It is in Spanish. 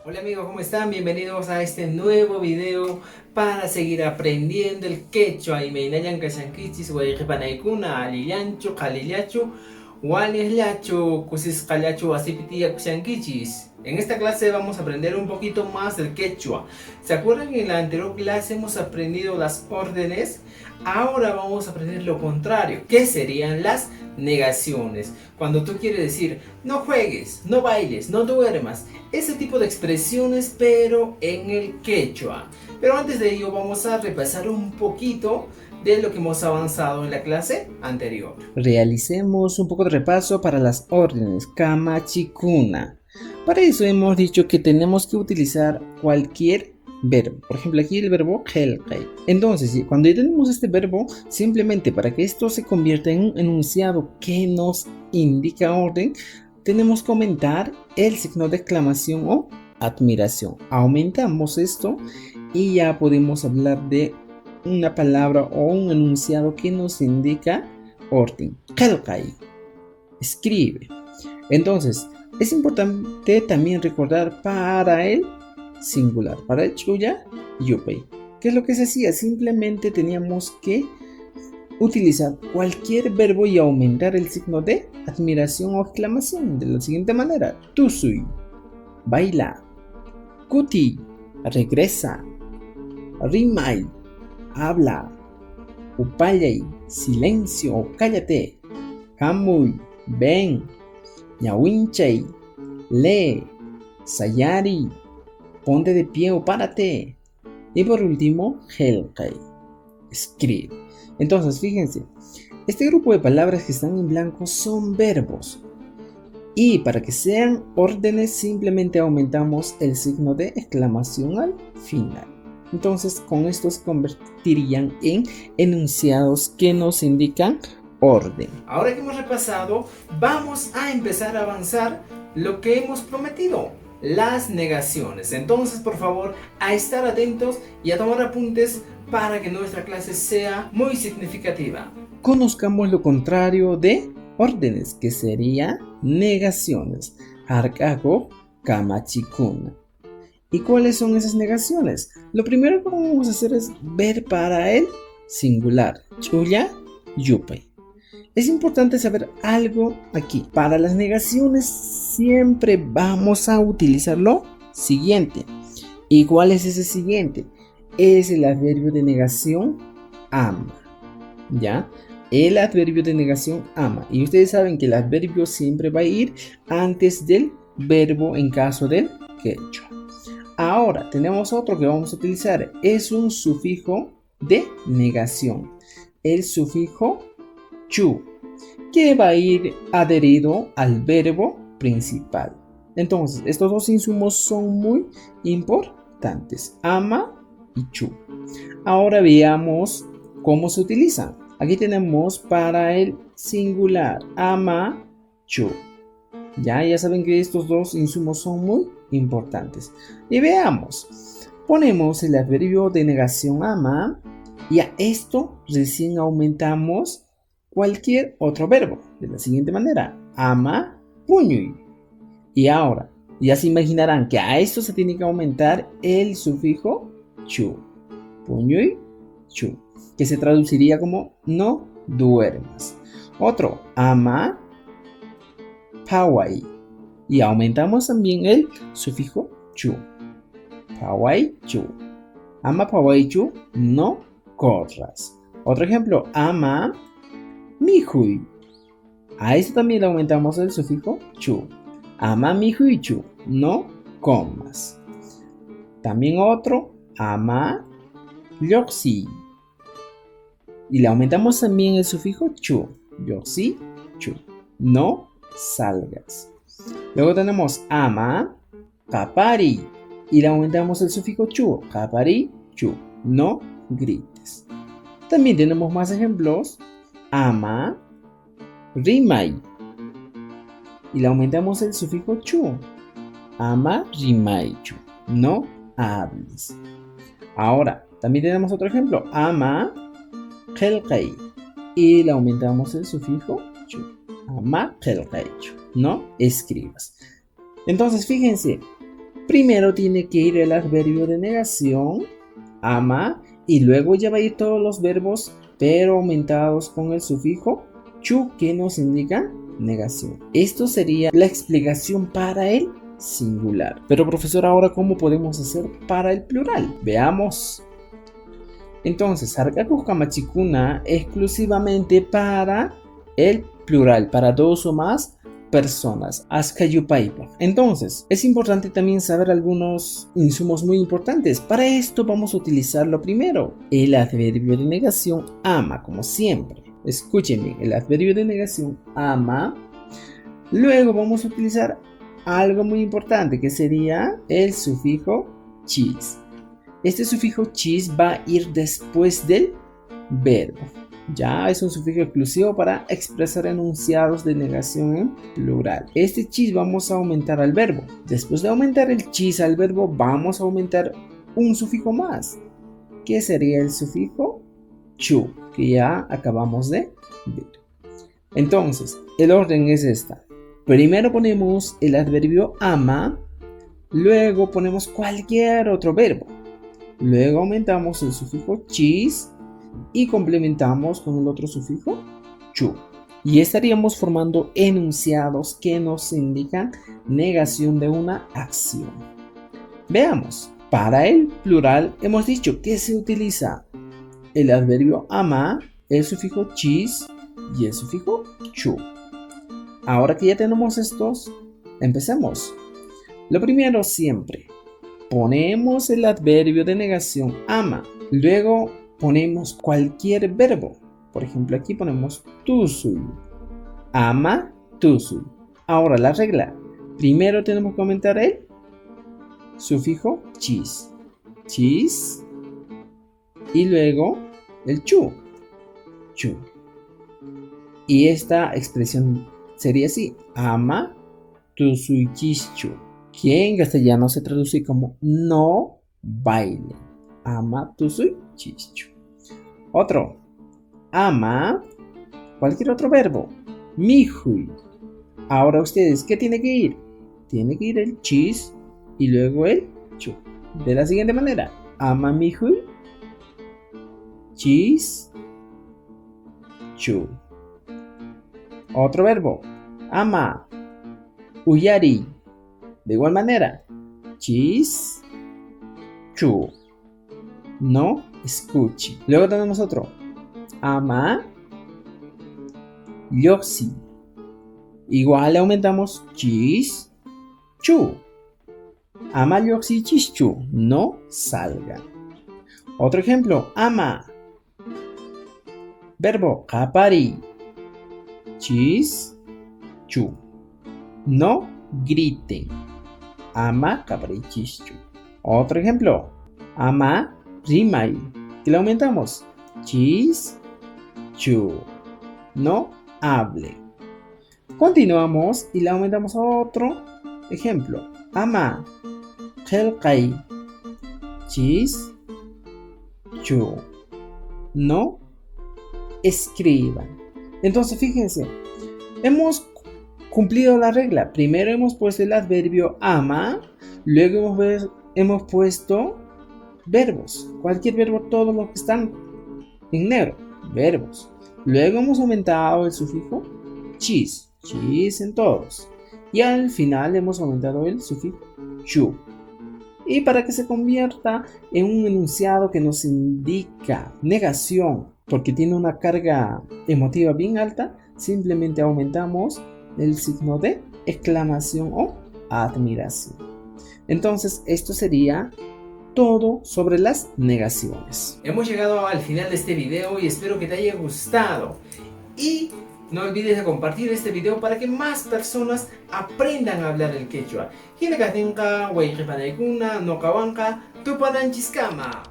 Hola amigos, ¿cómo están? Bienvenidos a este nuevo video para seguir aprendiendo el quechua. Imeinayan kashankichis wayqipanaykuna alillanchu qhalillachu walillachu kusisqallachu asipitiya kushankichis. En esta clase vamos a aprender un poquito más del quechua. ¿Se acuerdan que en la anterior clase hemos aprendido las órdenes? Ahora vamos a aprender lo contrario, que serían las negaciones. Cuando tú quieres decir no juegues, no bailes, no duermas, ese tipo de expresiones, pero en el quechua. Pero antes de ello vamos a repasar un poquito de lo que hemos avanzado en la clase anterior. Realicemos un poco de repaso para las órdenes kamachikuna. Para eso hemos dicho que tenemos que utilizar cualquier verbo. Por ejemplo, aquí el verbo helqei. Entonces, cuando ya tenemos este verbo, simplemente para que esto se convierta en un enunciado que nos indica orden, tenemos que aumentar el signo de exclamación o admiración. Aumentamos esto y ya podemos hablar de una palabra o un enunciado que nos indica orden. Helqei. Escribe. Entonces, es importante también recordar para el singular, para el chuya, yupei. ¿Qué es lo que se hacía? Simplemente teníamos que utilizar cualquier verbo y aumentar el signo de admiración o exclamación de la siguiente manera: tusui, baila; kuti, regresa; rimai, habla; upayay, silencio o cállate; kamuy, ven; ñawinchay, lee; sayari, ponte de pie o párate; y por último, helqei, escribe. Entonces, fíjense, este grupo de palabras que están en blanco son verbos. Y para que sean órdenes, simplemente aumentamos el signo de exclamación al final. Entonces, con esto se convertirían en enunciados que nos indican orden. Ahora que hemos repasado, vamos a empezar a avanzar lo que hemos prometido: las negaciones. Entonces, por favor, a estar atentos y a tomar apuntes para que nuestra clase sea muy significativa. Conozcamos lo contrario de órdenes, que sería negaciones. Arkago kamachikuna. ¿Y cuáles son esas negaciones? Lo primero que vamos a hacer es ver para el singular, chuya, yupei. Es importante saber algo aquí. Para las negaciones siempre vamos a utilizar lo siguiente. ¿Y cuál es ese siguiente? Es el adverbio de negación ama. ¿Ya? El adverbio de negación ama. Y ustedes saben que el adverbio siempre va a ir antes del verbo en caso del quechua. Ahora tenemos otro que vamos a utilizar. Es un sufijo de negación. El sufijo chu, que va a ir adherido al verbo principal. Entonces, estos dos insumos son muy importantes: ama y chu. Ahora veamos cómo se utilizan. Aquí tenemos para el singular, ama, chu. Ya saben que estos dos insumos son muy importantes. Y veamos. Ponemos el adverbio de negación ama y a esto recién aumentamos cualquier otro verbo de la siguiente manera: ama, puñuy. Y ahora, ya se imaginarán que a esto se tiene que aumentar el sufijo chu. Puñuy, chu, que se traduciría como no duermas. Otro, ama, pawai. Y aumentamos también el sufijo chu. Pawai, chu. Ama, pawai, chu, no corras. Otro ejemplo, ama, mijuy. A esto también le aumentamos el sufijo chu. Ama, mijuy, chu, no comas. También otro, ama, yoxi. Y le aumentamos también el sufijo chu. Yoxi, chu, no salgas. Luego tenemos ama, kapari. Y le aumentamos el sufijo chu. Kapari, chu, no grites. También tenemos más ejemplos: ama, rimai. Y le aumentamos el sufijo chu. Ama, rimai, chu, no hables. Ahora, también tenemos otro ejemplo: ama, helqei. Y le aumentamos el sufijo chu. Ama, helqei, chu, no escribas. Entonces, fíjense, Primero tiene que ir el adverbio de negación, ama, y luego ya va a ir todos los verbos, pero aumentados con el sufijo chu, que nos indica negación. Esto sería la explicación para el singular. Pero profesor, ahora ¿cómo podemos hacer para el plural? Veamos. Entonces, harkaku kamachikuna exclusivamente para el plural, para dos o más personas. Askayupaipa. Entonces, es importante también saber algunos insumos muy importantes. Para esto vamos a utilizar lo primero, el adverbio de negación ama, como siempre. Escúchenme, el adverbio de negación ama. Luego vamos a utilizar algo muy importante, que sería el sufijo chis. Este sufijo chis va a ir después del verbo. Ya es un sufijo exclusivo para expresar enunciados de negación en plural. Este chis vamos a aumentar al verbo. Después de aumentar el chis al verbo, vamos a aumentar un sufijo más, que sería el sufijo chu, que ya acabamos de ver. Entonces, el orden es esta. Primero ponemos el adverbio ama, luego ponemos cualquier otro verbo. Luego aumentamos el sufijo chis y complementamos con el otro sufijo chu. Y estaríamos formando enunciados que nos indican negación de una acción. Veamos. Para el plural hemos dicho que se utiliza el adverbio ama, el sufijo chis y el sufijo chu. Ahora que ya tenemos estos, empecemos. Lo primero siempre, ponemos el adverbio de negación ama, luego ponemos cualquier verbo. Por ejemplo, aquí ponemos tusui, ama tusui. Ahora la regla, primero tenemos que aumentar el sufijo chis, chis, y luego el chu, chu. Y esta expresión sería así, ama tusui chischu, que en castellano se traduce como no baile. Ama tusui chischu. Otro, ama cualquier otro verbo, mihui. Ahora ustedes, ¿qué tiene que ir? Tiene que ir el chis y luego el chu. De la siguiente manera, ama mihui, chis, chu. Otro verbo, ama, uyari. De igual manera, chis, chu. No escuche. Luego tenemos otro, ama, yoxi. Igual le aumentamos chis, chu. Ama, yoxi, chis, chu. No salga. Otro ejemplo, ama, verbo kapari, chis, chu. No griten. Ama kapari chis, chu. Otro ejemplo, ama rimai. Y le aumentamos chis, chu. No hable. Continuamos y le aumentamos a otro ejemplo, ama helkai, chis, chu. No escriban. Entonces fíjense, hemos cumplido la regla. Primero hemos puesto el adverbio ama, luego hemos puesto verbos, cualquier verbo, todos los que están en negro, verbos. Luego hemos aumentado el sufijo chis, chis en todos. Y al final hemos aumentado el sufijo chu. Y para que se convierta en un enunciado que nos indica negación, porque tiene una carga emotiva bien alta, simplemente aumentamos el signo de exclamación o admiración. Entonces, esto sería todo sobre las negaciones. Hemos llegado al final de este video y espero que te haya gustado. Y no olvides de compartir este video para que más personas aprendan a hablar el quechua. Hinakatenka, Waiqipanaykuna, Nokawanka, Tupananchiscama.